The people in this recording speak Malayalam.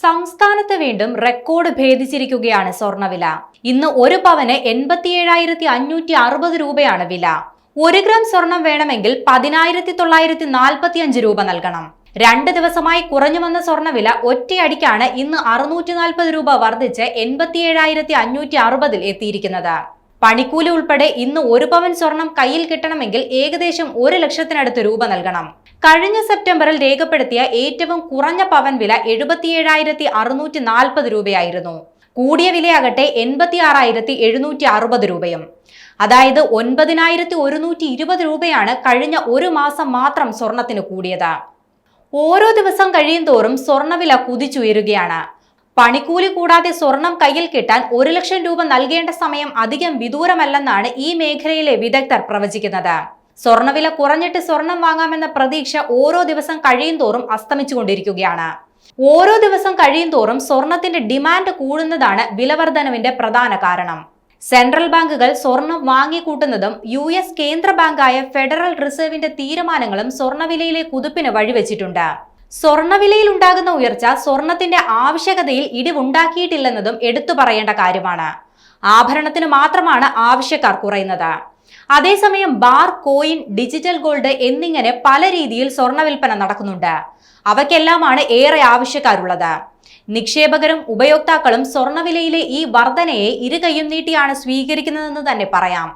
സംസ്ഥാനത്ത് വീണ്ടും റെക്കോർഡ് ഭേദിച്ചിരിക്കുകയാണ് സ്വർണ്ണവില. ഇന്ന് ഒരു പവന് 87,560 രൂപയാണ് വില. 1 ഗ്രാം സ്വർണം വേണമെങ്കിൽ 10,945 രൂപ നൽകണം. 2 ദിവസമായി കുറഞ്ഞു വന്ന സ്വർണ്ണവില ഒറ്റയടിക്കാണ് ഇന്ന് 640 രൂപ വർദ്ധിച്ച് 87,560 എത്തിയിരിക്കുന്നത്. പണിക്കൂലി ഉൾപ്പെടെ ഇന്ന് 1 പവൻ സ്വർണം കയ്യിൽ കിട്ടണമെങ്കിൽ ഏകദേശം 1 ലക്ഷത്തിനടുത്ത് രൂപ നൽകണം. കഴിഞ്ഞ സെപ്റ്റംബറിൽ രേഖപ്പെടുത്തിയ ഏറ്റവും കുറഞ്ഞ പവൻ വില 77,640 രൂപയായിരുന്നു. കൂടിയ വിലയാകട്ടെ 86,760 രൂപയും. അതായത് 9,120 രൂപയാണ് കഴിഞ്ഞ ഒരു മാസം മാത്രം സ്വർണത്തിന് കൂടിയത്. ഓരോ ദിവസം കഴിയും തോറും സ്വർണ്ണവില കുതിച്ചുയരുകയാണ്. പണിക്കൂലി കൂടാതെ സ്വർണം കയ്യിൽ കിട്ടാൻ 1 ലക്ഷം രൂപ നൽകേണ്ട സമയം അധികം വിദൂരമല്ലെന്നാണ് ഈ മേഖലയിലെ വിദഗ്ധർ പ്രവചിക്കുന്നത്. സ്വർണ്ണവില കുറഞ്ഞിട്ട് സ്വർണം വാങ്ങാമെന്ന പ്രതീക്ഷ ഓരോ ദിവസം കഴിയും തോറും അസ്തമിച്ചുകൊണ്ടിരിക്കുകയാണ്. ഓരോ ദിവസം കഴിയും തോറും സ്വർണത്തിന്റെ ഡിമാൻഡ് കൂടുന്നതാണ് വിലവർധനവിന്റെ പ്രധാന കാരണം. സെൻട്രൽ ബാങ്കുകൾ സ്വർണം വാങ്ങിക്കൂട്ടുന്നതും US കേന്ദ്ര ബാങ്കായ ഫെഡറൽ റിസർവിന്റെ തീരുമാനങ്ങളും സ്വർണ്ണവിലയിലെ കുതിപ്പിന് വഴിവെച്ചിട്ടുണ്ട്. സ്വർണ്ണവിലയിൽ ഉണ്ടാകുന്ന ഉയർച്ച സ്വർണത്തിന്റെ ആവശ്യകതയിൽ ഇടിവുണ്ടാക്കിയിട്ടില്ലെന്നതും എടുത്തു പറയേണ്ട കാര്യമാണ്. ആഭരണത്തിന് മാത്രമാണ് ആവശ്യക്കാർ കുറയുന്നത്. അതേസമയം ബാർ, കോയിൻ, ഡിജിറ്റൽ ഗോൾഡ് എന്നിങ്ങനെ പല രീതിയിൽ സ്വർണ്ണ വിൽപ്പന നടക്കുന്നുണ്ട്. അവയ്ക്കെല്ലാമാണ് ഏറെ ആവശ്യക്കാരുള്ളത്. നിക്ഷേപകരും ഉപയോക്താക്കളും സ്വർണ്ണവിലയിലെ ഈ വർധനയെ ഇരുകൈയും നീട്ടിയാണ് സ്വീകരിക്കുന്നതെന്ന് തന്നെ പറയാം.